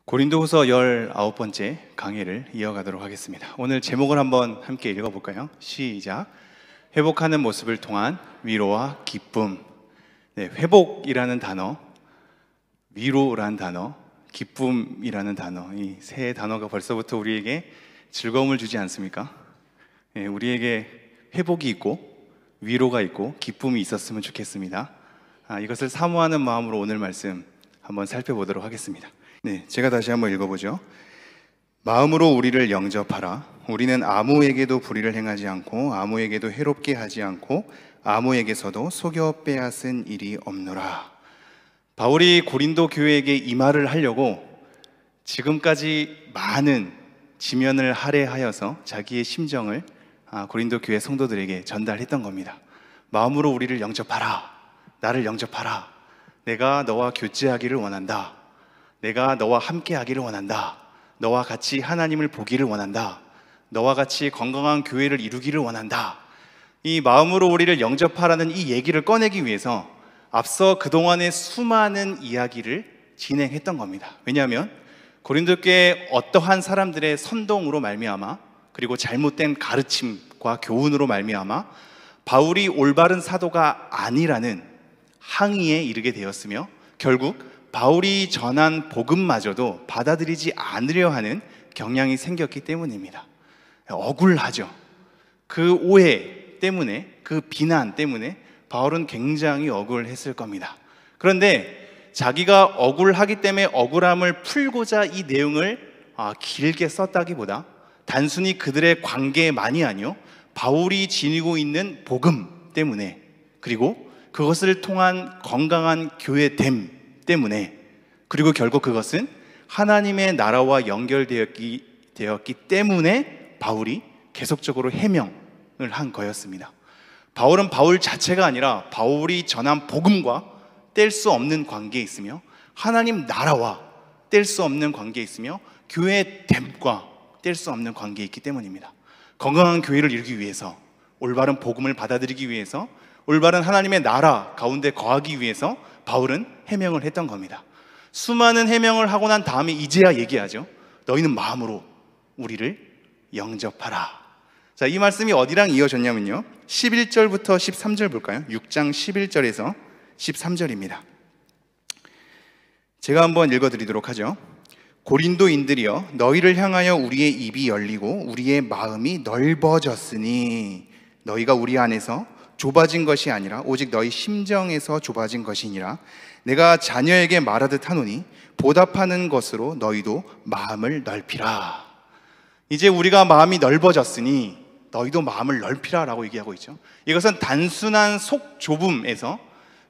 고린도후서 19번째 강해를 이어가도록 하겠습니다. 오늘 제목을 한번 함께 읽어볼까요? 시작. 회복하는 모습을 통한 위로와 기쁨. 회복이라는 단어, 위로라는 단어, 기쁨이라는 단어, 이 세 단어가 벌써부터 우리에게 즐거움을 주지 않습니까? 우리에게 회복이 있고 위로가 있고 기쁨이 있었으면 좋겠습니다. 이것을 사모하는 마음으로 오늘 말씀 한번 살펴보도록 하겠습니다. 제가 다시 한번 읽어보죠. 마음으로 우리를 영접하라. 우리는 아무에게도 불의를 행하지 않고 아무에게도 해롭게 하지 않고 아무에게서도 속여 빼앗은 일이 없노라. 바울이 고린도 교회에게 이 말을 하려고 지금까지 많은 지면을 할애하여서 자기의 심정을 고린도 교회 성도들에게 전달했던 겁니다. 마음으로 우리를 영접하라. 나를 영접하라. 내가 너와 교제하기를 원한다. 내가 너와 함께 하기를 원한다. 너와 같이 하나님을 보기를 원한다. 너와 같이 건강한 교회를 이루기를 원한다. 이 마음으로 우리를 영접하라는 이 얘기를 꺼내기 위해서 앞서 그동안의 수많은 이야기를 진행했던 겁니다. 왜냐하면 고린도 교회의 어떠한 사람들의 선동으로 말미암아 그리고 잘못된 가르침과 교훈으로 말미암아 바울이 올바른 사도가 아니라는 항의에 이르게 되었으며 결국 바울이 전한 복음마저도 받아들이지 않으려 하는 경향이 생겼기 때문입니다. 억울하죠. 그 오해 때문에, 그 비난 때문에 바울은 굉장히 억울했을 겁니다. 그런데 자기가 억울하기 때문에 억울함을 풀고자 이 내용을 길게 썼다기보다 단순히 그들의 관계만이 아니요, 바울이 지니고 있는 복음 때문에, 그리고 그것을 통한 건강한 교회됨 때문에, 그리고 결국 그것은 하나님의 나라와 연결되었기 때문에 바울이 계속적으로 해명을 한 거였습니다. 바울은 바울 자체가 아니라 바울이 전한 복음과 뗄 수 없는 관계에 있으며 하나님 나라와 뗄 수 없는 관계에 있으며 교회됨과 뗄 수 없는 관계에 있기 때문입니다. 건강한 교회를 이루기 위해서, 올바른 복음을 받아들이기 위해서, 올바른 하나님의 나라 가운데 거하기 위해서 바울은 해명을 했던 겁니다. 수많은 해명을 하고 난 다음에 이제야 얘기하죠. 너희는 마음으로 우리를 영접하라. 자, 이 말씀이 어디랑 이어졌냐면요, 11절부터 13절 볼까요? 6장 11절에서 13절입니다. 제가 한번 읽어드리도록 하죠. 고린도인들이여, 너희를 향하여 우리의 입이 열리고 우리의 마음이 넓어졌으니 너희가 우리 안에서 좁아진 것이 아니라 오직 너희 심정에서 좁아진 것이니라. 내가 자녀에게 말하듯 하노니 보답하는 것으로 너희도 마음을 넓히라. 이제 우리가 마음이 넓어졌으니 너희도 마음을 넓히라 라고 얘기하고 있죠. 이것은 단순한 속 좁음에서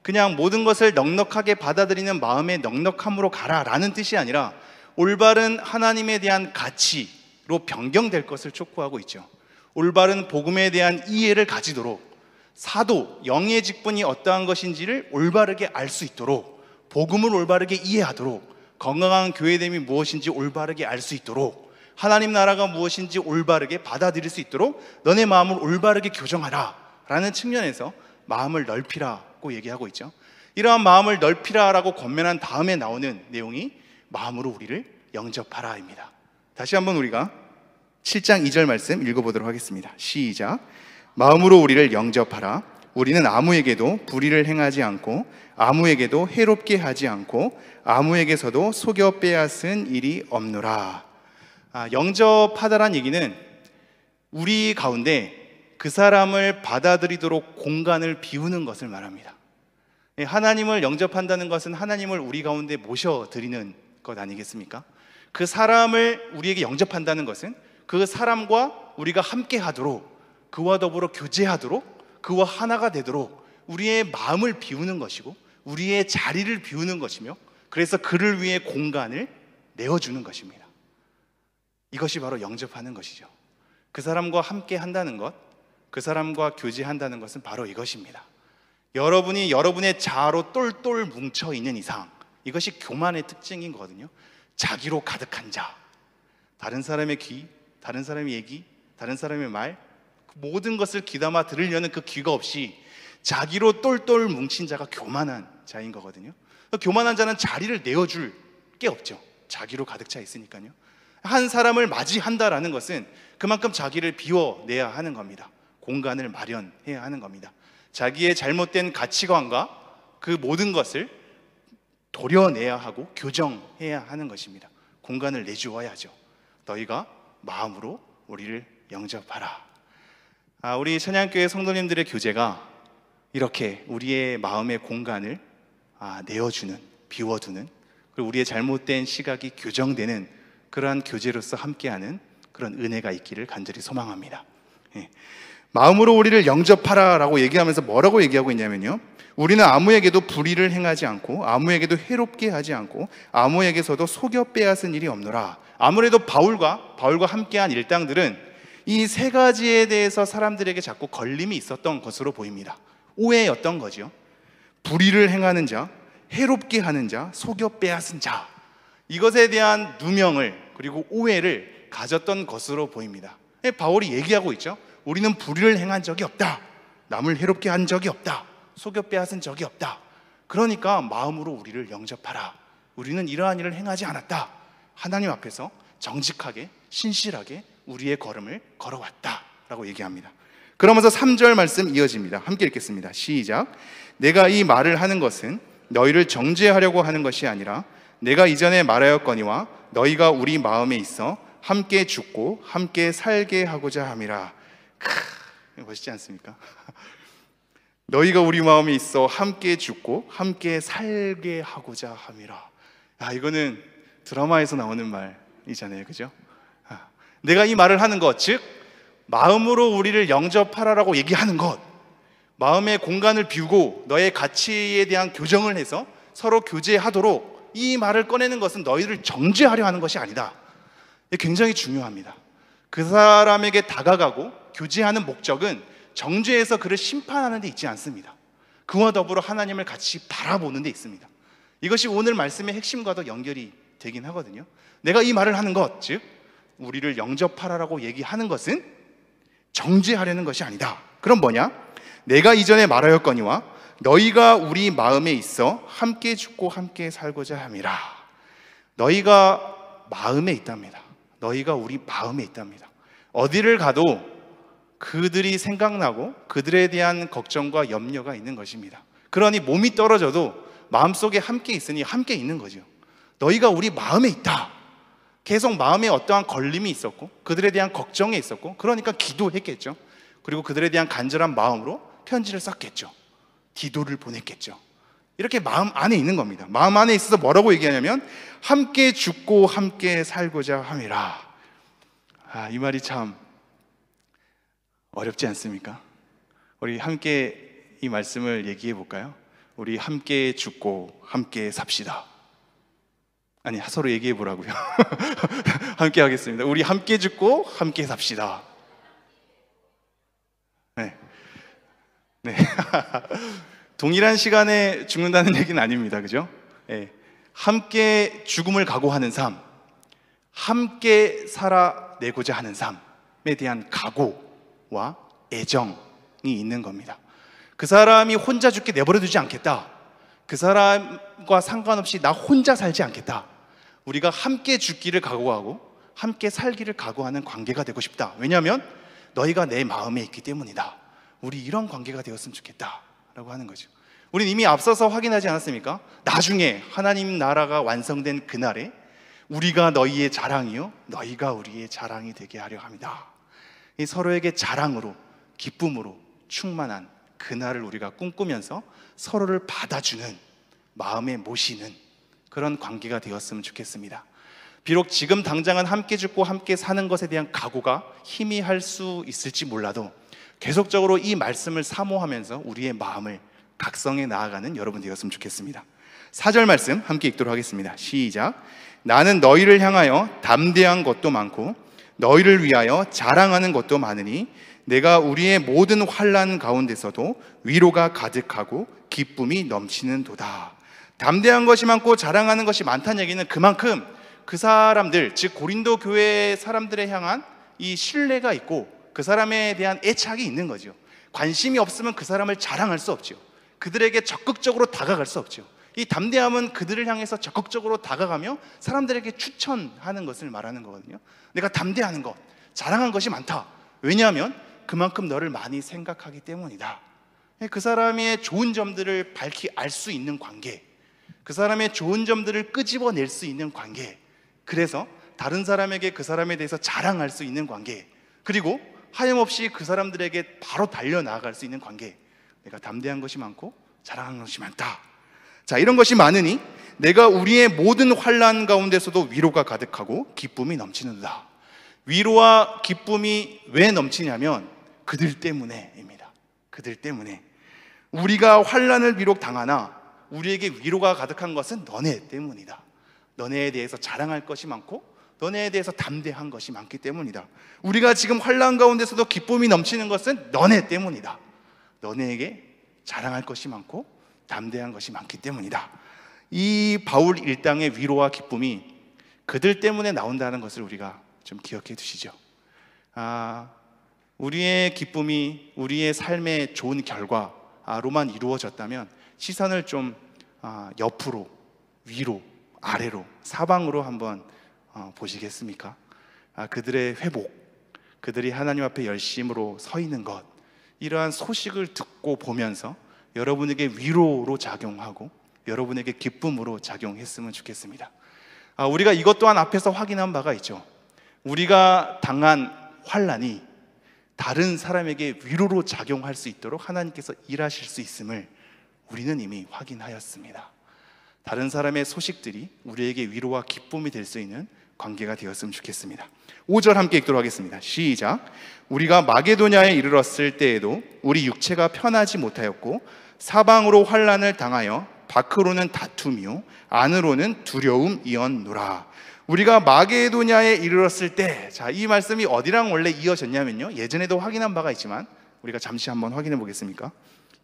그냥 모든 것을 넉넉하게 받아들이는 마음의 넉넉함으로 가라 라는 뜻이 아니라 올바른 하나님에 대한 가치로 변경될 것을 촉구하고 있죠. 올바른 복음에 대한 이해를 가지도록, 사도, 영의 직분이 어떠한 것인지를 올바르게 알 수 있도록, 복음을 올바르게 이해하도록, 건강한 교회됨이 무엇인지 올바르게 알 수 있도록, 하나님 나라가 무엇인지 올바르게 받아들일 수 있도록 너네 마음을 올바르게 교정하라 라는 측면에서 마음을 넓히라고 얘기하고 있죠. 이러한 마음을 넓히라라고 권면한 다음에 나오는 내용이 마음으로 우리를 영접하라입니다. 다시 한번 우리가 7장 2절 말씀 읽어보도록 하겠습니다. 시작. 마음으로 우리를 영접하라. 우리는 아무에게도 불의를 행하지 않고 아무에게도 해롭게 하지 않고 아무에게서도 속여 빼앗은 일이 없노라. 영접하다란 얘기는 우리 가운데 그 사람을 받아들이도록 공간을 비우는 것을 말합니다. 하나님을 영접한다는 것은 하나님을 우리 가운데 모셔드리는 것 아니겠습니까? 그 사람을 우리에게 영접한다는 것은 그 사람과 우리가 함께 하도록, 그와 더불어 교제하도록, 그와 하나가 되도록 우리의 마음을 비우는 것이고 우리의 자리를 비우는 것이며, 그래서 그를 위해 공간을 내어주는 것입니다. 이것이 바로 영접하는 것이죠. 그 사람과 함께 한다는 것, 그 사람과 교제한다는 것은 바로 이것입니다. 여러분이 여러분의 자아로 똘똘 뭉쳐있는 이상, 이것이 교만의 특징인 거거든요. 자기로 가득한 자, 다른 사람의 귀, 다른 사람의 얘기, 다른 사람의 말, 모든 것을 귀담아 들으려는 그 귀가 없이 자기로 똘똘 뭉친 자가 교만한 자인 거거든요. 교만한 자는 자리를 내어줄 게 없죠. 자기로 가득 차 있으니까요. 한 사람을 맞이한다라는 것은 그만큼 자기를 비워내야 하는 겁니다. 공간을 마련해야 하는 겁니다. 자기의 잘못된 가치관과 그 모든 것을 도려내야 하고 교정해야 하는 것입니다. 공간을 내주어야죠. 너희가 마음으로 우리를 영접하라. 우리 찬양교회 성도님들의 교제가 이렇게 우리의 마음의 공간을 내어주는, 비워두는, 그리고 우리의 잘못된 시각이 교정되는 그러한 교제로서 함께하는 그런 은혜가 있기를 간절히 소망합니다. 마음으로 우리를 영접하라 라고 얘기하면서 뭐라고 얘기하고 있냐면요, 우리는 아무에게도 불의를 행하지 않고 아무에게도 해롭게 하지 않고 아무에게서도 속여 빼앗은 일이 없노라. 아무래도 바울과 함께한 일당들은 이 세 가지에 대해서 사람들에게 자꾸 걸림이 있었던 것으로 보입니다. 오해였던 거죠. 불의를 행하는 자, 해롭게 하는 자, 속여 빼앗은 자, 이것에 대한 누명을, 그리고 오해를 가졌던 것으로 보입니다. 바울이 얘기하고 있죠. 우리는 불의를 행한 적이 없다, 남을 해롭게 한 적이 없다, 속여 빼앗은 적이 없다. 그러니까 마음으로 우리를 영접하라. 우리는 이러한 일을 행하지 않았다. 하나님 앞에서 정직하게 신실하게 우리의 걸음을 걸어왔다 라고 얘기합니다. 그러면서 3절 말씀 이어집니다. 함께 읽겠습니다. 시작. 내가 이 말을 하는 것은 너희를 정죄하려고 하는 것이 아니라 내가 이전에 말하였거니와 너희가 우리 마음에 있어 함께 죽고 함께 살게 하고자 함이라. 멋있지 않습니까? 너희가 우리 마음에 있어 함께 죽고 함께 살게 하고자 함이라. 이거는 드라마에서 나오는 말이잖아요, 그죠? 내가 이 말을 하는 것, 즉 마음으로 우리를 영접하라라고 얘기하는 것, 마음의 공간을 비우고 너의 가치에 대한 교정을 해서 서로 교제하도록 이 말을 꺼내는 것은 너희를 정죄하려 하는 것이 아니다. 굉장히 중요합니다. 그 사람에게 다가가고 교제하는 목적은 정죄해서 그를 심판하는 데 있지 않습니다. 그와 더불어 하나님을 같이 바라보는 데 있습니다. 이것이 오늘 말씀의 핵심과도 연결이 되긴 하거든요. 내가 이 말을 하는 것, 즉 우리를 영접하라라고 얘기하는 것은 정죄하려는 것이 아니다. 그럼 뭐냐? 내가 이전에 말하였거니와 너희가 우리 마음에 있어 함께 죽고 함께 살고자 함이라. 너희가 마음에 있답니다. 너희가 우리 마음에 있답니다. 어디를 가도 그들이 생각나고 그들에 대한 걱정과 염려가 있는 것입니다. 그러니 몸이 떨어져도 마음속에 함께 있으니 함께 있는 거죠. 너희가 우리 마음에 있다. 계속 마음에 어떠한 걸림이 있었고 그들에 대한 걱정이 있었고, 그러니까 기도했겠죠. 그리고 그들에 대한 간절한 마음으로 편지를 썼겠죠. 기도를 보냈겠죠. 이렇게 마음 안에 있는 겁니다. 마음 안에 있어서 뭐라고 얘기하냐면 함께 죽고 함께 살고자 함이라. 이 말이 참 어렵지 않습니까? 우리 함께 이 말씀을 얘기해 볼까요? 우리 함께 죽고 함께 삽시다. 아니, 서로 얘기해 보라고요. 함께 하겠습니다. 우리 함께 죽고 함께 삽시다. 네. 동일한 시간에 죽는다는 얘기는 아닙니다. 그죠? 네. 함께 죽음을 각오하는 삶, 함께 살아내고자 하는 삶에 대한 각오와 애정이 있는 겁니다. 그 사람이 혼자 죽게 내버려두지 않겠다. 그 사람과 상관없이 나 혼자 살지 않겠다. 우리가 함께 죽기를 각오하고 함께 살기를 각오하는 관계가 되고 싶다. 왜냐하면 너희가 내 마음에 있기 때문이다. 우리 이런 관계가 되었으면 좋겠다 라고 하는 거죠. 우린 이미 앞서서 확인하지 않았습니까? 나중에 하나님 나라가 완성된 그날에 우리가 너희의 자랑이요 너희가 우리의 자랑이 되게 하려 합니다. 이 서로에게 자랑으로 기쁨으로 충만한 그날을 우리가 꿈꾸면서 서로를 받아주는, 마음에 모시는 그런 관계가 되었으면 좋겠습니다. 비록 지금 당장은 함께 죽고 함께 사는 것에 대한 각오가 희미할 수 있을지 몰라도 계속적으로 이 말씀을 사모하면서 우리의 마음을 각성해 나아가는 여러분 되었으면 좋겠습니다. 4절 말씀 함께 읽도록 하겠습니다. 시작. 나는 너희를 향하여 담대한 것도 많고 너희를 위하여 자랑하는 것도 많으니 내가 우리의 모든 환난 가운데서도 위로가 가득하고 기쁨이 넘치는 도다. 담대한 것이 많고 자랑하는 것이 많다는 얘기는 그만큼 그 사람들, 즉 고린도 교회 사람들에 향한 이 신뢰가 있고 그 사람에 대한 애착이 있는 거죠. 관심이 없으면 그 사람을 자랑할 수 없죠. 그들에게 적극적으로 다가갈 수 없죠. 이 담대함은 그들을 향해서 적극적으로 다가가며 사람들에게 추천하는 것을 말하는 거거든요. 내가 담대하는 것, 자랑한 것이 많다. 왜냐하면 그만큼 너를 많이 생각하기 때문이다. 그 사람의 좋은 점들을 밝히 알 수 있는 관계, 그 사람의 좋은 점들을 끄집어낼 수 있는 관계, 그래서 다른 사람에게 그 사람에 대해서 자랑할 수 있는 관계, 그리고 하염없이 그 사람들에게 바로 달려나갈 수 있는 관계. 내가 담대한 것이 많고 자랑한 것이 많다. 자, 이런 것이 많으니 내가 우리의 모든 환난 가운데서도 위로가 가득하고 기쁨이 넘치는다. 위로와 기쁨이 왜 넘치냐면 그들 때문에입니다. 그들 때문에. 우리가 환난을 비록 당하나 우리에게 위로가 가득한 것은 너네 때문이다. 너네에 대해서 자랑할 것이 많고 너네에 대해서 담대한 것이 많기 때문이다. 우리가 지금 환난 가운데서도 기쁨이 넘치는 것은 너네 때문이다. 너네에게 자랑할 것이 많고 담대한 것이 많기 때문이다. 이 바울 일당의 위로와 기쁨이 그들 때문에 나온다는 것을 우리가 좀 기억해 두시죠. 우리의 기쁨이 우리의 삶의 좋은 결과로만 이루어졌다면 시선을 좀 옆으로, 위로, 아래로, 사방으로 한번 보시겠습니까? 그들의 회복, 그들이 하나님 앞에 열심으로 서 있는 것, 이러한 소식을 듣고 보면서 여러분에게 위로로 작용하고 여러분에게 기쁨으로 작용했으면 좋겠습니다. 우리가 이것 또한 앞에서 확인한 바가 있죠. 우리가 당한 환난이 다른 사람에게 위로로 작용할 수 있도록 하나님께서 일하실 수 있음을 우리는 이미 확인하였습니다. 다른 사람의 소식들이 우리에게 위로와 기쁨이 될 수 있는 관계가 되었으면 좋겠습니다. 5절 함께 읽도록 하겠습니다. 시작. 우리가 마게도냐에 이르렀을 때에도 우리 육체가 편하지 못하였고 사방으로 환난을 당하여 밖으로는 다툼이요 안으로는 두려움이었노라. 우리가 마게도냐에 이르렀을 때, 자, 이 말씀이 어디랑 원래 이어졌냐면요, 예전에도 확인한 바가 있지만 우리가 잠시 한번 확인해 보겠습니까?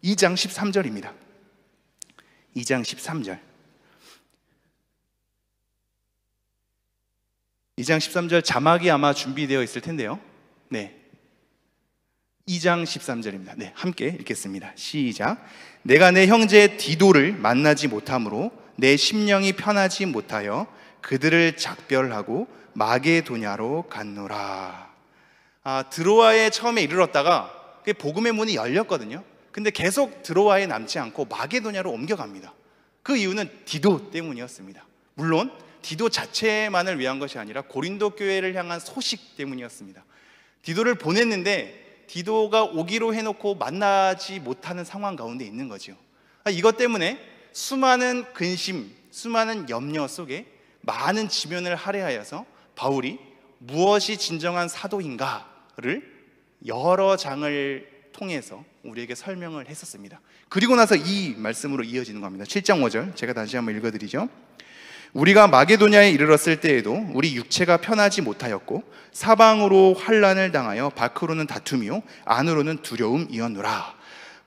2장 13절입니다. 2장 13절. 2장 13절 자막이 아마 준비되어 있을 텐데요. 네, 2장 13절입니다. 네, 함께 읽겠습니다. 시작. 내가 내 형제 디도를 만나지 못함으로 내 심령이 편하지 못하여 그들을 작별하고 마게도냐로 갔노라. 드로아에 처음에 이르렀다가 복음의 문이 열렸거든요. 근데 계속 드로아에 남지 않고 마게도냐로 옮겨갑니다. 그 이유는 디도 때문이었습니다. 물론 디도 자체만을 위한 것이 아니라 고린도 교회를 향한 소식 때문이었습니다. 디도를 보냈는데 디도가 오기로 해놓고 만나지 못하는 상황 가운데 있는 거죠. 이것 때문에 수많은 근심, 수많은 염려 속에 많은 지면을 할애하여서 바울이 무엇이 진정한 사도인가를 여러 장을 통해서 우리에게 설명을 했었습니다. 그리고 나서 이 말씀으로 이어지는 겁니다. 7장 5절 제가 다시 한번 읽어드리죠. 우리가 마게도냐에 이르렀을 때에도 우리 육체가 편하지 못하였고 사방으로 환난을 당하여 밖으로는 다툼이요 안으로는 두려움이었노라.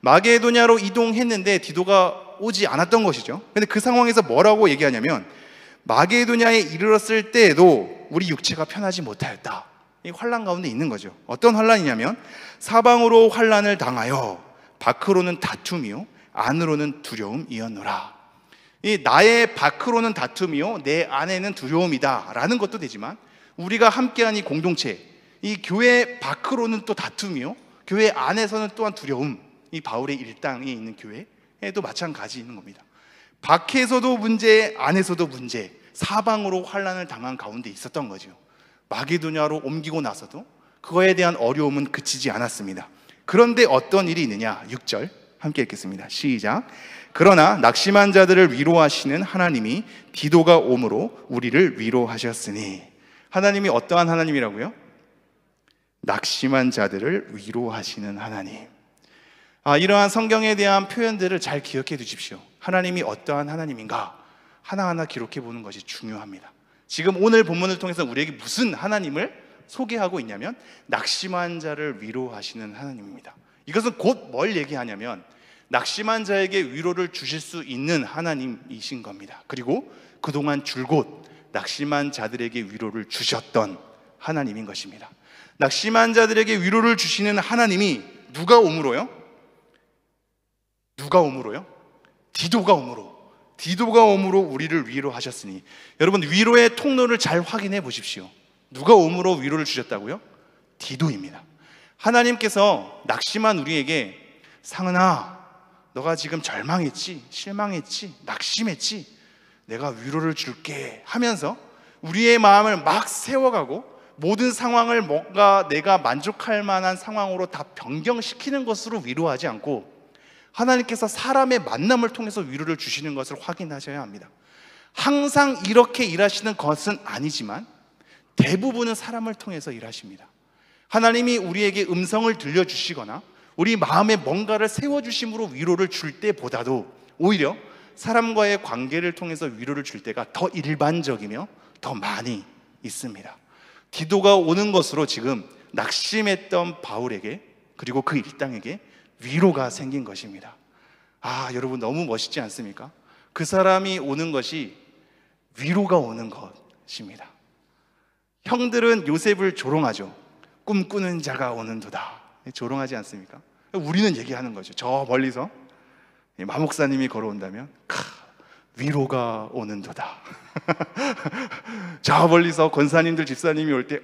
마게도냐로 이동했는데 디도가 오지 않았던 것이죠. 근데 그 상황에서 뭐라고 얘기하냐면 마게도냐에 이르렀을 때에도 우리 육체가 편하지 못하였다. 이 환난 가운데 있는 거죠. 어떤 환난이냐면 사방으로 환난을 당하여 밖으로는 다툼이요 안으로는 두려움이었노라. 이 나의 밖으로는 다툼이요 내 안에는 두려움이다 라는 것도 되지만 우리가 함께한 이 공동체, 이 교회 밖으로는 또 다툼이요 교회 안에서는 또한 두려움, 이 바울의 일당에 있는 교회에도 마찬가지 있는 겁니다. 밖에서도 문제, 안에서도 문제, 사방으로 환난을 당한 가운데 있었던 거죠. 마게도냐로 옮기고 나서도 그거에 대한 어려움은 그치지 않았습니다. 그런데 어떤 일이 있느냐? 6절 함께 읽겠습니다. 시작. 그러나 낙심한 자들을 위로하시는 하나님이 디도가 오므로 우리를 위로하셨으니. 하나님이 어떠한 하나님이라고요? 낙심한 자들을 위로하시는 하나님. 이러한 성경에 대한 표현들을 잘 기억해 두십시오. 하나님이 어떠한 하나님인가 하나하나 기록해 보는 것이 중요합니다. 지금 오늘 본문을 통해서 우리에게 무슨 하나님을 소개하고 있냐면 낙심한 자를 위로하시는 하나님입니다. 이것은 곧 뭘 얘기하냐면 낙심한 자에게 위로를 주실 수 있는 하나님이신 겁니다. 그리고 그동안 줄곧 낙심한 자들에게 위로를 주셨던 하나님인 것입니다. 낙심한 자들에게 위로를 주시는 하나님이 누가 오므로요? 누가 오므로요? 디도가 오므로. 디도가 옴으로 우리를 위로하셨으니. 여러분, 위로의 통로를 잘 확인해 보십시오. 누가 옴으로 위로를 주셨다고요? 디도입니다. 하나님께서 낙심한 우리에게 상은아, 너가 지금 절망했지, 실망했지, 낙심했지, 내가 위로를 줄게 하면서 우리의 마음을 막 세워가고 모든 상황을 뭔가 내가 만족할 만한 상황으로 다 변경시키는 것으로 위로하지 않고 하나님께서 사람의 만남을 통해서 위로를 주시는 것을 확인하셔야 합니다. 항상 이렇게 일하시는 것은 아니지만 대부분은 사람을 통해서 일하십니다. 하나님이 우리에게 음성을 들려주시거나 우리 마음에 뭔가를 세워주심으로 위로를 줄 때보다도 오히려 사람과의 관계를 통해서 위로를 줄 때가 더 일반적이며 더 많이 있습니다. 디도가 오는 것으로 지금 낙심했던 바울에게 그리고 그 일당에게 위로가 생긴 것입니다. 아, 여러분 너무 멋있지 않습니까? 그 사람이 오는 것이 위로가 오는 것입니다. 형들은 요셉을 조롱하죠. 꿈꾸는 자가 오는도다. 조롱하지 않습니까? 우리는 얘기하는 거죠. 저 멀리서 마목사님이 걸어온다면 위로가 오는도다. 저 멀리서 권사님들 집사님이 올 때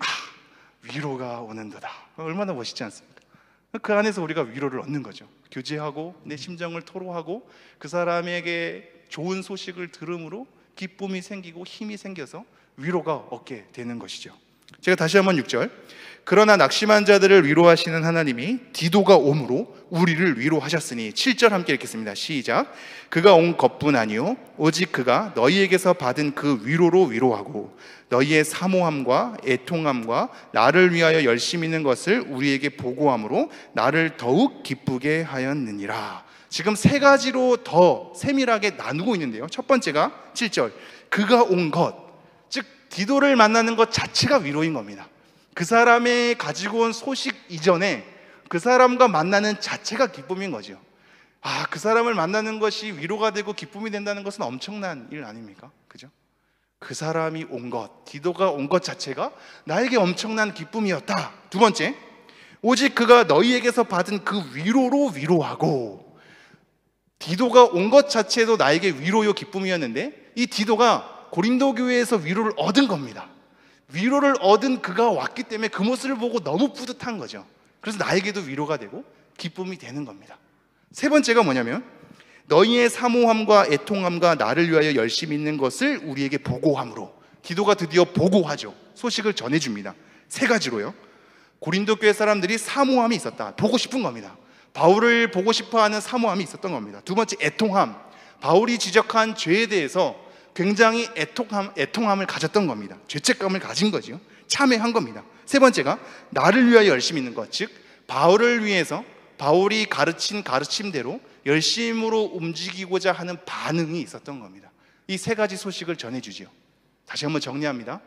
위로가 오는도다. 얼마나 멋있지 않습니까? 그 안에서 우리가 위로를 얻는 거죠. 교제하고 내 심정을 토로하고 그 사람에게 좋은 소식을 들음으로 기쁨이 생기고 힘이 생겨서 위로가 얻게 되는 것이죠. 제가 다시 한번 6절, 그러나 낙심한 자들을 위로하시는 하나님이 디도가 옴으로 우리를 위로하셨으니. 7절 함께 읽겠습니다. 시작. 그가 온 것뿐 아니요 오직 그가 너희에게서 받은 그 위로로 위로하고 너희의 사모함과 애통함과 나를 위하여 열심히 있는 것을 우리에게 보고함으로 나를 더욱 기쁘게 하였느니라. 지금 세 가지로 더 세밀하게 나누고 있는데요. 첫 번째가 7절, 그가 온 것, 즉 디도를 만나는 것 자체가 위로인 겁니다. 그 사람이 가지고 온 소식 이전에 그 사람과 만나는 자체가 기쁨인 거죠. 그 사람을 만나는 것이 위로가 되고 기쁨이 된다는 것은 엄청난 일 아닙니까? 그죠? 그 사람이 온 것, 디도가 온 것 자체가 나에게 엄청난 기쁨이었다. 두 번째, 오직 그가 너희에게서 받은 그 위로로 위로하고. 디도가 온 것 자체도 나에게 위로요 기쁨이었는데 이 디도가 고린도 교회에서 위로를 얻은 겁니다. 위로를 얻은 그가 왔기 때문에 그 모습을 보고 너무 뿌듯한 거죠. 그래서 나에게도 위로가 되고 기쁨이 되는 겁니다. 세 번째가 뭐냐면 너희의 사모함과 애통함과 나를 위하여 열심히 있는 것을 우리에게 보고함으로. 디도가 드디어 보고하죠. 소식을 전해줍니다. 세 가지로요. 고린도 교회 사람들이 사모함이 있었다. 보고 싶은 겁니다. 바울을 보고 싶어하는 사모함이 있었던 겁니다. 두 번째, 애통함. 바울이 지적한 죄에 대해서 굉장히 애통함을 가졌던 겁니다. 죄책감을 가진 거죠. 참회한 겁니다. 세 번째가 나를 위하여 열심히 있는 것, 즉 바울을 위해서 바울이 가르친 가르침대로 열심으로 움직이고자 하는 반응이 있었던 겁니다. 이 세 가지 소식을 전해주지요. 다시 한번 정리합니다.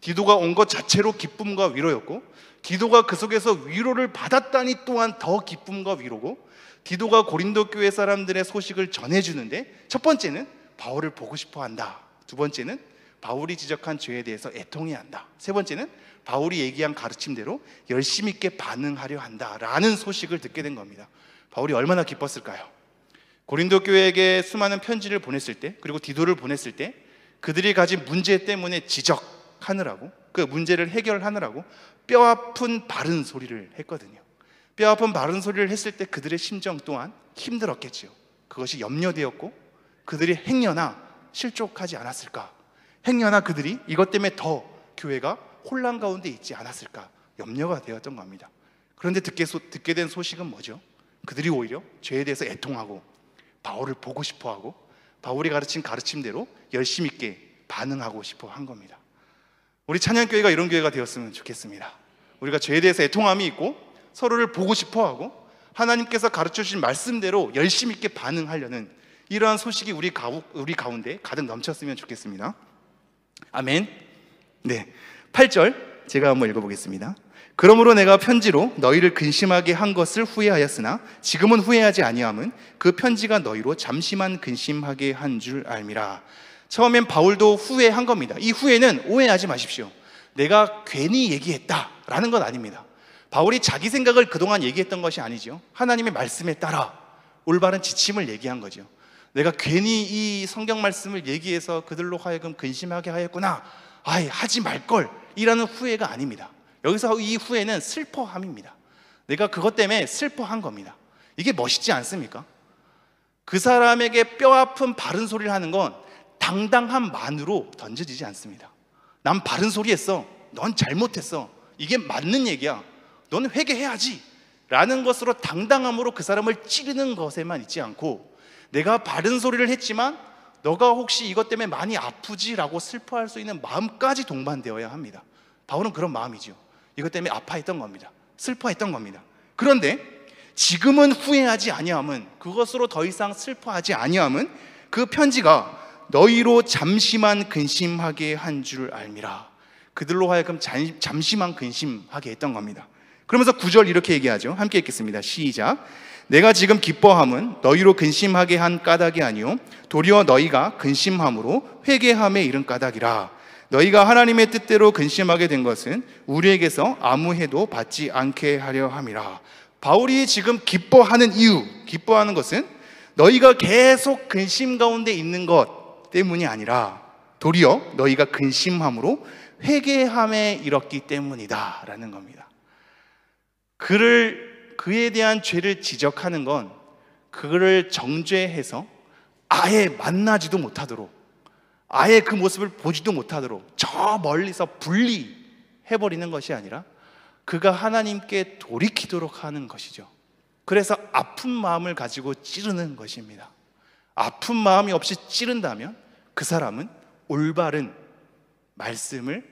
디도가 온 것 자체로 기쁨과 위로였고, 디도가 그 속에서 위로를 받았다니 또한 더 기쁨과 위로고, 디도가 고린도 교회 사람들의 소식을 전해주는데 첫 번째는 바울을 보고 싶어 한다. 두 번째는 바울이 지적한 죄에 대해서 애통해야 한다. 세 번째는 바울이 얘기한 가르침대로 열심히 있게 반응하려 한다라는 소식을 듣게 된 겁니다. 바울이 얼마나 기뻤을까요? 고린도 교회에게 수많은 편지를 보냈을 때, 그리고 디도를 보냈을 때 그들이 가진 문제 때문에 지적하느라고, 그 문제를 해결하느라고 뼈아픈 바른 소리를 했거든요. 뼈아픈 바른 소리를 했을 때 그들의 심정 또한 힘들었겠지요. 그것이 염려되었고 그들이 행여나 실족하지 않았을까, 행여나 그들이 이것 때문에 더 교회가 혼란 가운데 있지 않았을까 염려가 되었던 겁니다. 그런데 듣게 된 소식은 뭐죠? 그들이 오히려 죄에 대해서 애통하고 바울을 보고 싶어하고 바울이 가르친 가르침대로 열심히 있게 반응하고 싶어 한 겁니다. 우리 찬양교회가 이런 교회가 되었으면 좋겠습니다. 우리가 죄에 대해서 애통함이 있고 서로를 보고 싶어하고 하나님께서 가르쳐주신 말씀대로 열심히 있게 반응하려는 이러한 소식이 우리 가운데 가득 넘쳤으면 좋겠습니다. 아멘. 네, 8절 제가 한번 읽어보겠습니다. 그러므로 내가 편지로 너희를 근심하게 한 것을 후회하였으나 지금은 후회하지 아니함은 그 편지가 너희로 잠시만 근심하게 한 줄 알미라. 처음엔 바울도 후회한 겁니다. 이 후회는 오해하지 마십시오. 내가 괜히 얘기했다라는 건 아닙니다. 바울이 자기 생각을 그동안 얘기했던 것이 아니죠. 하나님의 말씀에 따라 올바른 지침을 얘기한 거죠. 내가 괜히 이 성경 말씀을 얘기해서 그들로 하여금 근심하게 하였구나, 아이 하지 말걸, 이라는 후회가 아닙니다. 여기서 이 후회는 슬퍼함입니다. 내가 그것 때문에 슬퍼한 겁니다. 이게 멋있지 않습니까? 그 사람에게 뼈아픈 바른 소리를 하는 건 당당함만으로 던져지지 않습니다. 난 바른 소리 했어, 넌 잘못했어, 이게 맞는 얘기야, 넌 회개해야지 라는 것으로 당당함으로 그 사람을 찌르는 것에만 있지 않고, 내가 바른 소리를 했지만 너가 혹시 이것 때문에 많이 아프지라고 슬퍼할 수 있는 마음까지 동반되어야 합니다. 바울은 그런 마음이죠. 이것 때문에 아파했던 겁니다. 슬퍼했던 겁니다. 그런데 지금은 후회하지 아니함은, 그것으로 더 이상 슬퍼하지 아니함은 그 편지가 너희로 잠시만 근심하게 한 줄 알미라. 그들로 하여금 잠시만 근심하게 했던 겁니다. 그러면서 9절 이렇게 얘기하죠. 함께 읽겠습니다. 시작. 내가 지금 기뻐함은 너희로 근심하게 한 까닭이 아니요 도리어 너희가 근심함으로 회개함에 이른 까닭이라. 너희가 하나님의 뜻대로 근심하게 된 것은 우리에게서 아무 해도 받지 않게 하려 함이라. 바울이 지금 기뻐하는 이유, 기뻐하는 것은 너희가 계속 근심 가운데 있는 것 때문이 아니라 도리어 너희가 근심함으로 회개함에 이뤘기 때문이다 라는 겁니다. 그에 대한 죄를 지적하는 건 그를 정죄해서 아예 만나지도 못하도록, 아예 그 모습을 보지도 못하도록 저 멀리서 분리해버리는 것이 아니라 그가 하나님께 돌이키도록 하는 것이죠. 그래서 아픈 마음을 가지고 찌르는 것입니다. 아픈 마음이 없이 찌른다면 그 사람은 올바른 말씀을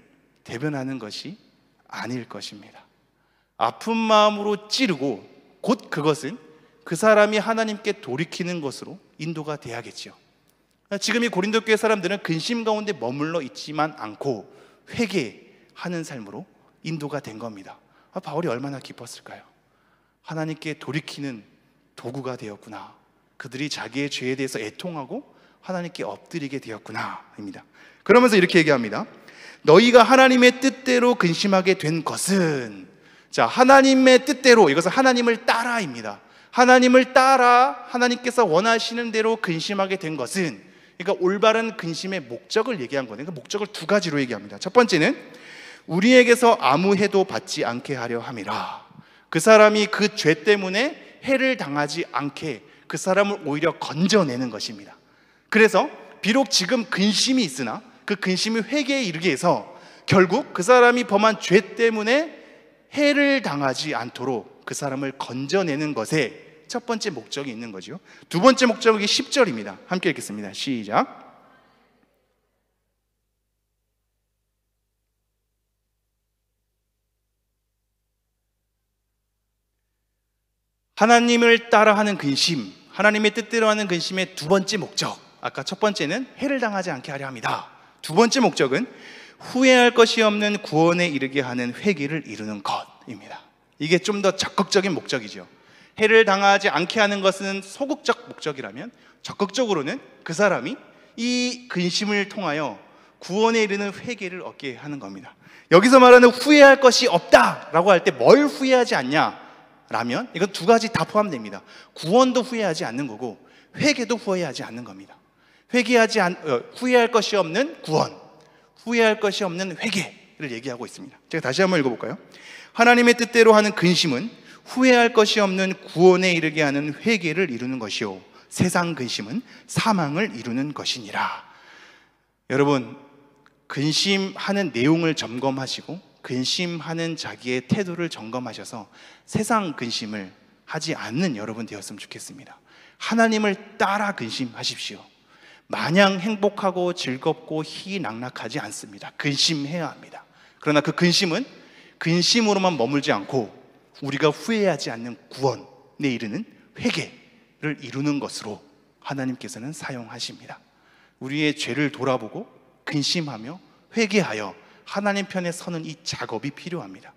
대변하는 것이 아닐 것입니다. 아픈 마음으로 찌르고 곧 그것은 그 사람이 하나님께 돌이키는 것으로 인도가 돼야겠죠. 지금 이 고린도 교회 사람들은 근심 가운데 머물러 있지만 않고 회개하는 삶으로 인도가 된 겁니다. 바울이 얼마나 기뻤을까요? 하나님께 돌이키는 도구가 되었구나, 그들이 자기의 죄에 대해서 애통하고 하나님께 엎드리게 되었구나 입니다. 그러면서 이렇게 얘기합니다. 너희가 하나님의 뜻대로 근심하게 된 것은, 자, 하나님의 뜻대로, 이것은 하나님을 따라입니다. 하나님을 따라 하나님께서 원하시는 대로 근심하게 된 것은, 그러니까 올바른 근심의 목적을 얘기한 거예요. 그러니까 목적을 두 가지로 얘기합니다. 첫 번째는 우리에게서 아무 해도 받지 않게 하려 함이라. 그 사람이 그 죄 때문에 해를 당하지 않게 그 사람을 오히려 건져내는 것입니다. 그래서 비록 지금 근심이 있으나 그 근심이 회개에 이르게 해서 결국 그 사람이 범한 죄 때문에 해를 당하지 않도록 그 사람을 건져내는 것에 첫 번째 목적이 있는 거죠. 두 번째 목적이 10절입니다. 함께 읽겠습니다. 시작. 하나님을 따라하는 근심, 하나님의 뜻대로 하는 근심의 두 번째 목적, 아까 첫 번째는 해를 당하지 않게 하려 합니다. 두 번째 목적은 후회할 것이 없는 구원에 이르게 하는 회개를 이루는 것입니다. 이게 좀 더 적극적인 목적이죠. 해를 당하지 않게 하는 것은 소극적 목적이라면 적극적으로는 그 사람이 이 근심을 통하여 구원에 이르는 회개를 얻게 하는 겁니다. 여기서 말하는 후회할 것이 없다라고 할 때 뭘 후회하지 않냐 라면 이건 두 가지 다 포함됩니다. 구원도 후회하지 않는 거고 회개도 후회하지 않는 겁니다. 후회할 것이 없는 구원, 후회할 것이 없는 회개를 얘기하고 있습니다. 제가 다시 한번 읽어볼까요? 하나님의 뜻대로 하는 근심은 후회할 것이 없는 구원에 이르게 하는 회개를 이루는 것이요 세상 근심은 사망을 이루는 것이니라. 여러분, 근심하는 내용을 점검하시고 근심하는 자기의 태도를 점검하셔서 세상 근심을 하지 않는 여러분 되었으면 좋겠습니다. 하나님을 따라 근심하십시오. 마냥 행복하고 즐겁고 희낙낙하지 않습니다. 근심해야 합니다. 그러나 그 근심은 근심으로만 머물지 않고 우리가 후회하지 않는 구원에 이르는 회개를 이루는 것으로 하나님께서는 사용하십니다. 우리의 죄를 돌아보고 근심하며 회개하여 하나님 편에 서는 이 작업이 필요합니다.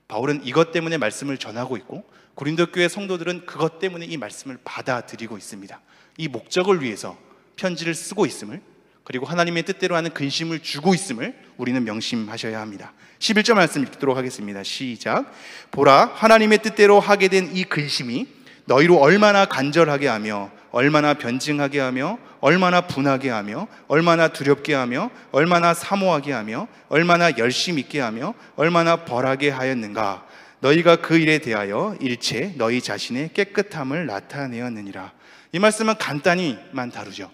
바울은 이것 때문에 말씀을 전하고 있고 고린도 교회 성도들은 그것 때문에 이 말씀을 받아들이고 있습니다. 이 목적을 위해서 편지를 쓰고 있음을, 그리고 하나님의 뜻대로 하는 근심을 주고 있음을 우리는 명심하셔야 합니다. 11절 말씀 읽도록 하겠습니다. 시작. 보라, 하나님의 뜻대로 하게 된 이 근심이 너희로 얼마나 간절하게 하며 얼마나 변증하게 하며 얼마나 분하게 하며 얼마나 두렵게 하며 얼마나 사모하게 하며 얼마나 열심 있게 하며 얼마나 벌하게 하였는가. 너희가 그 일에 대하여 일체 너희 자신의 깨끗함을 나타내었느니라. 이 말씀은 간단히만 다루죠.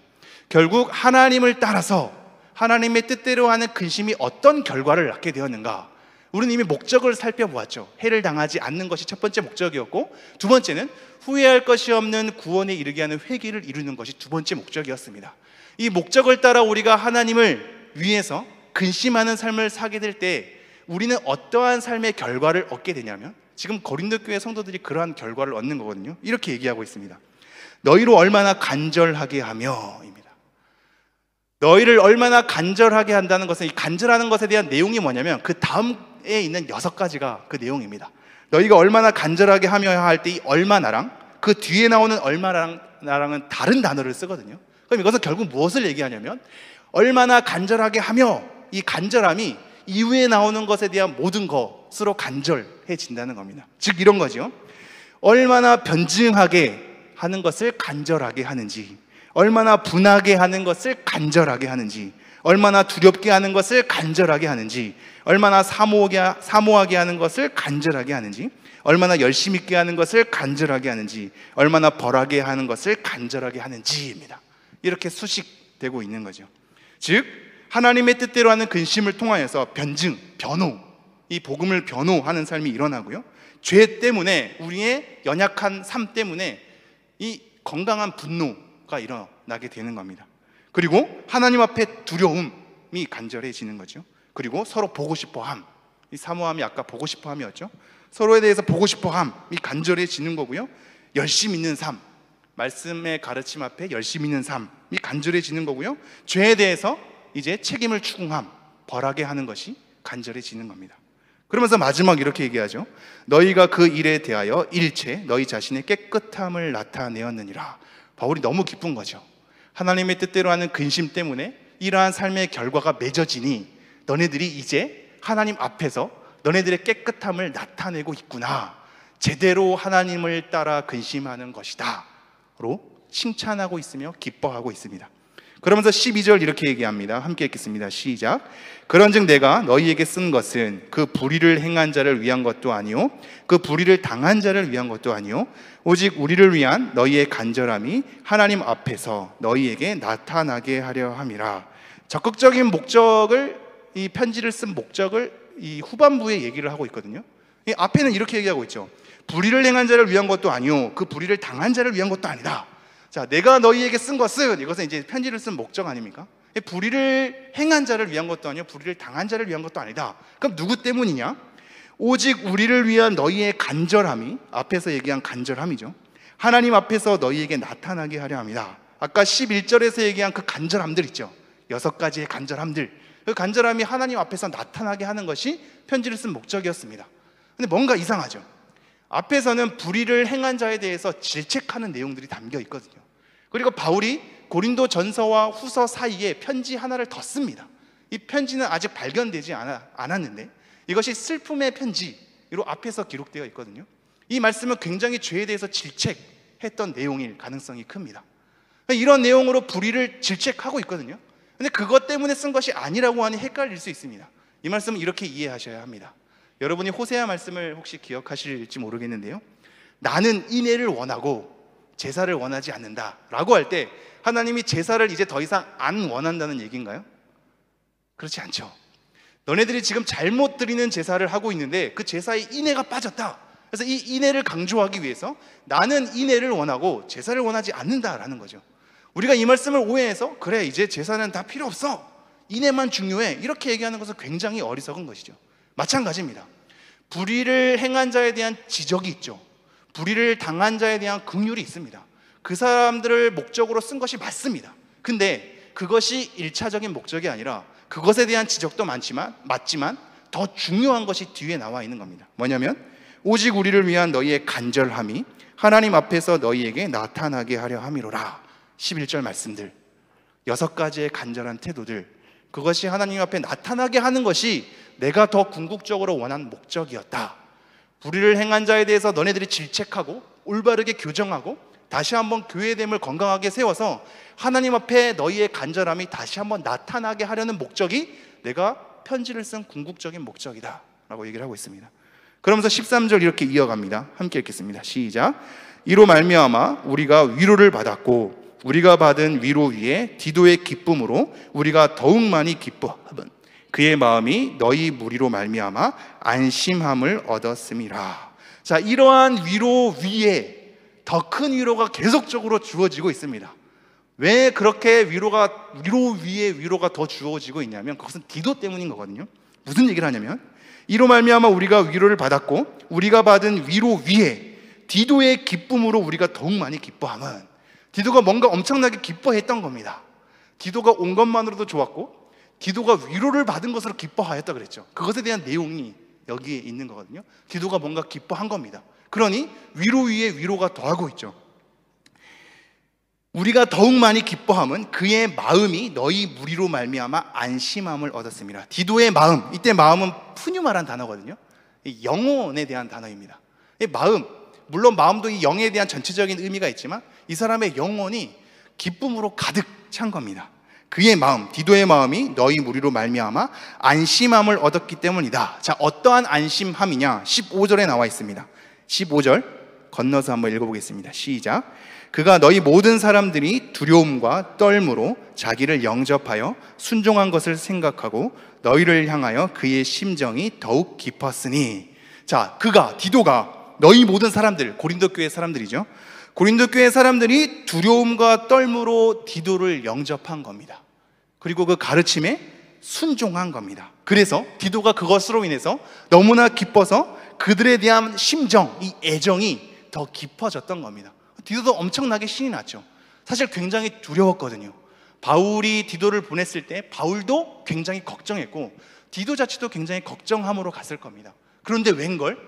결국 하나님을 따라서 하나님의 뜻대로 하는 근심이 어떤 결과를 낳게 되었는가. 우리는 이미 목적을 살펴보았죠. 해를 당하지 않는 것이 첫 번째 목적이었고, 두 번째는 후회할 것이 없는 구원에 이르게 하는 회개를 이루는 것이 두 번째 목적이었습니다. 이 목적을 따라 우리가 하나님을 위해서 근심하는 삶을 살게 될 때 우리는 어떠한 삶의 결과를 얻게 되냐면, 지금 고린도 교회 성도들이 그러한 결과를 얻는 거거든요. 이렇게 얘기하고 있습니다. 너희로 얼마나 간절하게 하며 입니다. 너희를 얼마나 간절하게 한다는 것은, 이 간절하는 것에 대한 내용이 뭐냐면 그 다음에 있는 6가지가 그 내용입니다. 너희가 얼마나 간절하게 하며 할 때 이 얼마나랑 그 뒤에 나오는 얼마나랑은 다른 단어를 쓰거든요. 그럼 이것은 결국 무엇을 얘기하냐면, 얼마나 간절하게 하며, 이 간절함이 이후에 나오는 것에 대한 모든 것으로 간절해진다는 겁니다. 즉 이런 거죠. 얼마나 변증하게 하는 것을 간절하게 하는지, 얼마나 분하게 하는 것을 간절하게 하는지, 얼마나 두렵게 하는 것을 간절하게 하는지, 얼마나 사모하게 하는 것을 간절하게 하는지, 얼마나 열심 있게 하는 것을 간절하게 하는지, 얼마나 벌하게 하는 것을 간절하게 하는지입니다. 이렇게 수식되고 있는 거죠. 즉 하나님의 뜻대로 하는 근심을 통하여서 변증, 변호, 이 복음을 변호하는 삶이 일어나고요, 죄 때문에, 우리의 연약한 삶 때문에 이 건강한 분노가 일어나게 되는 겁니다. 그리고 하나님 앞에 두려움이 간절해지는 거죠. 그리고 서로 보고 싶어함, 이 사모함이 아까 보고 싶어함이었죠. 서로에 대해서 보고 싶어함이 간절해지는 거고요. 열심 있는 삶, 말씀의 가르침 앞에 열심 있는 삶이 간절해지는 거고요. 죄에 대해서 이제 책임을 추궁함, 벌하게 하는 것이 간절해지는 겁니다. 그러면서 마지막 이렇게 얘기하죠. 너희가 그 일에 대하여 일체 너희 자신의 깨끗함을 나타내었느니라. 바울이 너무 기쁜 거죠. 하나님의 뜻대로 하는 근심 때문에 이러한 삶의 결과가 맺어지니 너네들이 이제 하나님 앞에서 너네들의 깨끗함을 나타내고 있구나, 제대로 하나님을 따라 근심하는 것이다 로 칭찬하고 있으며 기뻐하고 있습니다. 그러면서 12절 이렇게 얘기합니다. 함께 읽겠습니다. 시작. 그런즉 내가 너희에게 쓴 것은 그 불의를 행한 자를 위한 것도 아니요 그 불의를 당한 자를 위한 것도 아니요 오직 우리를 위한 너희의 간절함이 하나님 앞에서 너희에게 나타나게 하려 함이라. 적극적인 목적을, 이 편지를 쓴 목적을 이 후반부에 얘기를 하고 있거든요. 이 앞에는 이렇게 얘기하고 있죠. 불의를 행한 자를 위한 것도 아니요 그 불의를 당한 자를 위한 것도 아니다. 자, 내가 너희에게 쓴 것은, 이것은 이제 편지를 쓴 목적 아닙니까? 불의를 행한 자를 위한 것도 아니요 불의를 당한 자를 위한 것도 아니다. 그럼 누구 때문이냐? 오직 우리를 위한 너희의 간절함이, 앞에서 얘기한 간절함이죠, 하나님 앞에서 너희에게 나타나게 하려 합니다. 아까 11절에서 얘기한 그 간절함들 있죠, 6가지의 간절함들, 그 간절함이 하나님 앞에서 나타나게 하는 것이 편지를 쓴 목적이었습니다. 근데 뭔가 이상하죠. 앞에서는 불의를 행한 자에 대해서 질책하는 내용들이 담겨 있거든요. 그리고 바울이 고린도 전서와 후서 사이에 편지 하나를 더 씁니다. 이 편지는 아직 발견되지 않았는데 이것이 슬픔의 편지로 앞에서 기록되어 있거든요. 이 말씀은 굉장히 죄에 대해서 질책했던 내용일 가능성이 큽니다. 이런 내용으로 불의를 질책하고 있거든요. 근데 그것 때문에 쓴 것이 아니라고 하니 헷갈릴 수 있습니다. 이 말씀은 이렇게 이해하셔야 합니다. 여러분이 호세아 말씀을 혹시 기억하실지 모르겠는데요, 나는 인애를 원하고 제사를 원하지 않는다 라고 할 때 하나님이 제사를 이제 더 이상 안 원한다는 얘기인가요? 그렇지 않죠. 너네들이 지금 잘못 드리는 제사를 하고 있는데 그 제사에 인애가 빠졌다. 그래서 이 인애를 강조하기 위해서 나는 인애를 원하고 제사를 원하지 않는다라는 거죠. 우리가 이 말씀을 오해해서 그래 이제 제사는 다 필요 없어, 인애만 중요해, 이렇게 얘기하는 것은 굉장히 어리석은 것이죠. 마찬가지입니다. 불의를 행한 자에 대한 지적이 있죠. 불의를 당한 자에 대한 긍휼이 있습니다. 그 사람들을 목적으로 쓴 것이 맞습니다. 근데 그것이 1차적인 목적이 아니라 그것에 대한 지적도 맞지만 더 중요한 것이 뒤에 나와 있는 겁니다. 뭐냐면 오직 우리를 위한 너희의 간절함이 하나님 앞에서 너희에게 나타나게 하려 함이로라. 11절 말씀들, 6가지의 간절한 태도들, 그것이 하나님 앞에 나타나게 하는 것이 내가 더 궁극적으로 원한 목적이었다. 불의를 행한 자에 대해서 너네들이 질책하고 올바르게 교정하고 다시 한번 교회됨을 건강하게 세워서 하나님 앞에 너희의 간절함이 다시 한번 나타나게 하려는 목적이 내가 편지를 쓴 궁극적인 목적이다 라고 얘기를 하고 있습니다. 그러면서 13절 이렇게 이어갑니다. 함께 읽겠습니다. 시작. 이로 말미암아 우리가 위로를 받았고 우리가 받은 위로 위에 디도의 기쁨으로 우리가 더욱 많이 기뻐함은 그의 마음이 너희 무리로 말미암아 안심함을 얻었음이라. 자, 이러한 위로 위에 더 큰 위로가 계속적으로 주어지고 있습니다. 왜 그렇게 위로 위에 위로가 더 주어지고 있냐면 그것은 디도 때문인 거거든요. 무슨 얘기를 하냐면 이로 말미암아 우리가 위로를 받았고 우리가 받은 위로 위에 디도의 기쁨으로 우리가 더욱 많이 기뻐함은, 디도가 뭔가 엄청나게 기뻐했던 겁니다. 디도가 온 것만으로도 좋았고 디도가 위로를 받은 것으로 기뻐하였다 그랬죠. 그것에 대한 내용이 여기에 있는 거거든요. 디도가 뭔가 기뻐한 겁니다. 그러니 위로 위에 위로가 더하고 있죠. 우리가 더욱 많이 기뻐함은 그의 마음이 너희 무리로 말미암아 안심함을 얻었습니다. 디도의 마음, 이때 마음은 푸뉴마란 단어거든요. 영혼에 대한 단어입니다. 이 마음, 물론 마음도 이 영에 대한 전체적인 의미가 있지만 이 사람의 영혼이 기쁨으로 가득 찬 겁니다. 그의 마음, 디도의 마음이 너희 무리로 말미암아 안심함을 얻었기 때문이다. 자, 어떠한 안심함이냐? 15절에 나와 있습니다. 15절 건너서 한번 읽어보겠습니다. 시작. 그가 너희 모든 사람들이 두려움과 떨므로 자기를 영접하여 순종한 것을 생각하고 너희를 향하여 그의 심정이 더욱 깊었으니. 자, 그가, 디도가, 너희 모든 사람들, 고린도 교회 사람들이죠. 고린도 교회 사람들이 두려움과 떨므로 디도를 영접한 겁니다. 그리고 그 가르침에 순종한 겁니다. 그래서 디도가 그것으로 인해서 너무나 기뻐서 그들에 대한 심정, 이 애정이 더 깊어졌던 겁니다. 디도도 엄청나게 신이 났죠. 사실 굉장히 두려웠거든요. 바울이 디도를 보냈을 때 바울도 굉장히 걱정했고 디도 자체도 굉장히 걱정함으로 갔을 겁니다. 그런데 웬걸?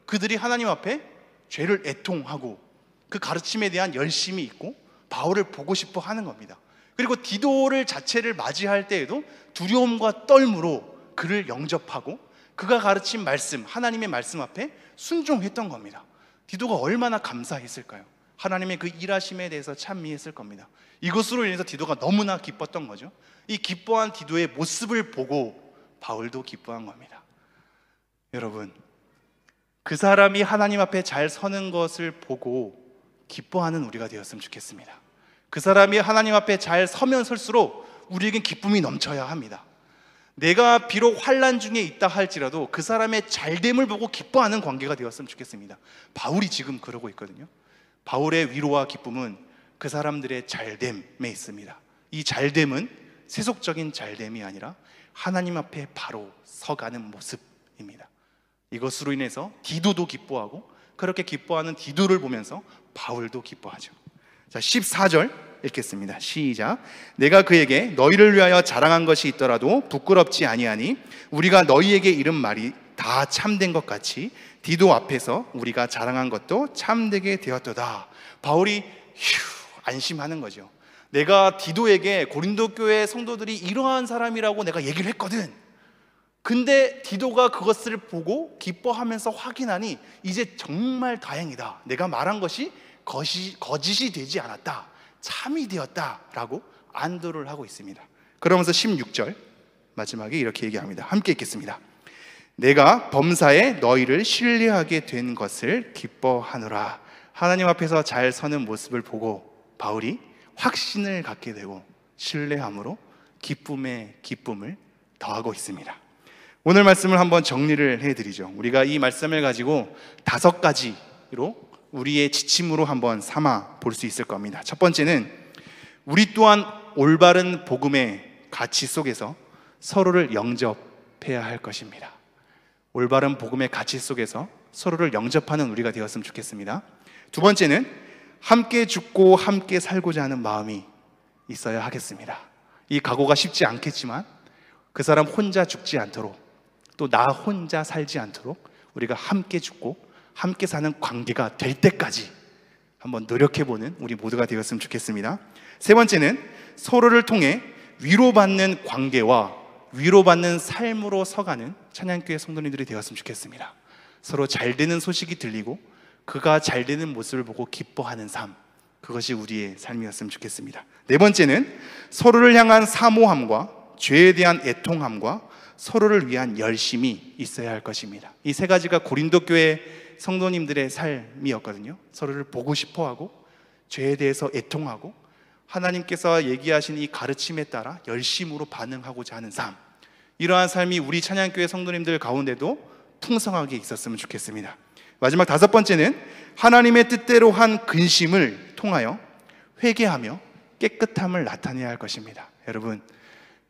그들이 하나님 앞에 죄를 애통하고 그 가르침에 대한 열심이 있고 바울을 보고 싶어 하는 겁니다. 그리고 디도를 자체를 맞이할 때에도 두려움과 떨므로 그를 영접하고 그가 가르친 말씀, 하나님의 말씀 앞에 순종했던 겁니다. 디도가 얼마나 감사했을까요? 하나님의 그 일하심에 대해서 찬미했을 겁니다. 이것으로 인해서 디도가 너무나 기뻤던 거죠. 이 기뻐한 디도의 모습을 보고 바울도 기뻐한 겁니다. 여러분, 그 사람이 하나님 앞에 잘 서는 것을 보고 기뻐하는 우리가 되었으면 좋겠습니다. 그 사람이 하나님 앞에 잘 서면 설수록 우리에겐 기쁨이 넘쳐야 합니다. 내가 비록 환난 중에 있다 할지라도 그 사람의 잘됨을 보고 기뻐하는 관계가 되었으면 좋겠습니다. 바울이 지금 그러고 있거든요. 바울의 위로와 기쁨은 그 사람들의 잘됨에 있습니다. 이 잘됨은 세속적인 잘됨이 아니라 하나님 앞에 바로 서가는 모습입니다. 이것으로 인해서 디도도 기뻐하고 그렇게 기뻐하는 디도를 보면서 바울도 기뻐하죠. 자, 14절 읽겠습니다. 시작. 내가 그에게 너희를 위하여 자랑한 것이 있더라도 부끄럽지 아니하니 우리가 너희에게 이른 말이 다 참된 것 같이 디도 앞에서 우리가 자랑한 것도 참되게 되었도다. 바울이 안심하는 거죠. 내가 디도에게 고린도 교회 성도들이 이러한 사람이라고 내가 얘기를 했거든. 근데 디도가 그것을 보고 기뻐하면서 확인하니 이제 정말 다행이다. 내가 말한 것이 거짓이 되지 않았다. 참이 되었다라고 안도를 하고 있습니다. 그러면서 16절 마지막에 이렇게 얘기합니다. 함께 읽겠습니다. 내가 범사에 너희를 신뢰하게 된 것을 기뻐하노라. 하나님 앞에서 잘 서는 모습을 보고 바울이 확신을 갖게 되고 신뢰함으로 기쁨에 기쁨을 더하고 있습니다. 오늘 말씀을 한번 정리를 해드리죠. 우리가 이 말씀을 가지고 5가지로 우리의 지침으로 한번 삼아 볼 수 있을 겁니다. 첫 번째는 우리 또한 올바른 복음의 가치 속에서 서로를 영접해야 할 것입니다. 올바른 복음의 가치 속에서 서로를 영접하는 우리가 되었으면 좋겠습니다. 두 번째는 함께 죽고 함께 살고자 하는 마음이 있어야 하겠습니다. 이 각오가 쉽지 않겠지만 그 사람 혼자 죽지 않도록 또 나 혼자 살지 않도록 우리가 함께 죽고 함께 사는 관계가 될 때까지 한번 노력해보는 우리 모두가 되었으면 좋겠습니다. 세 번째는 서로를 통해 위로받는 관계와 위로받는 삶으로 서가는 찬양교회 성도님들이 되었으면 좋겠습니다. 서로 잘 되는 소식이 들리고 그가 잘 되는 모습을 보고 기뻐하는 삶, 그것이 우리의 삶이었으면 좋겠습니다. 네 번째는 서로를 향한 사모함과 죄에 대한 애통함과 서로를 위한 열심이 있어야 할 것입니다. 이 세 가지가 고린도 교회 성도님들의 삶이었거든요. 서로를 보고 싶어하고 죄에 대해서 애통하고 하나님께서 얘기하신 이 가르침에 따라 열심으로 반응하고자 하는 삶, 이러한 삶이 우리 찬양교회 성도님들 가운데도 풍성하게 있었으면 좋겠습니다. 마지막 다섯 번째는 하나님의 뜻대로 한 근심을 통하여 회개하며 깨끗함을 나타내야 할 것입니다. 여러분,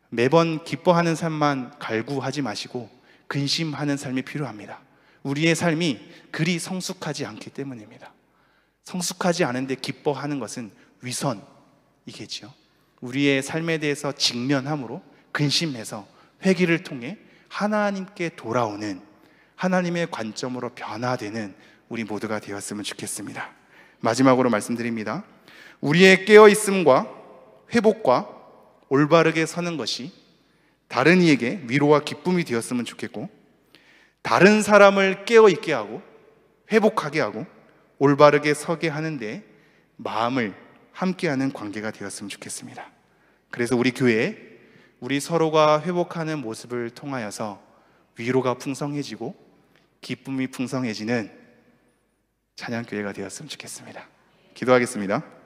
매번 기뻐하는 삶만 갈구하지 마시고 근심하는 삶이 필요합니다. 우리의 삶이 그리 성숙하지 않기 때문입니다. 성숙하지 않은데 기뻐하는 것은 위선이겠죠. 우리의 삶에 대해서 직면함으로 근심해서 회개를 통해 하나님께 돌아오는, 하나님의 관점으로 변화되는 우리 모두가 되었으면 좋겠습니다. 마지막으로 말씀드립니다. 우리의 깨어있음과 회복과 올바르게 서는 것이 다른 이에게 위로와 기쁨이 되었으면 좋겠고, 다른 사람을 깨어있게 하고 회복하게 하고 올바르게 서게 하는데 마음을 함께하는 관계가 되었으면 좋겠습니다. 그래서 우리 교회에 우리 서로가 회복하는 모습을 통하여서 위로가 풍성해지고 기쁨이 풍성해지는 찬양교회가 되었으면 좋겠습니다. 기도하겠습니다.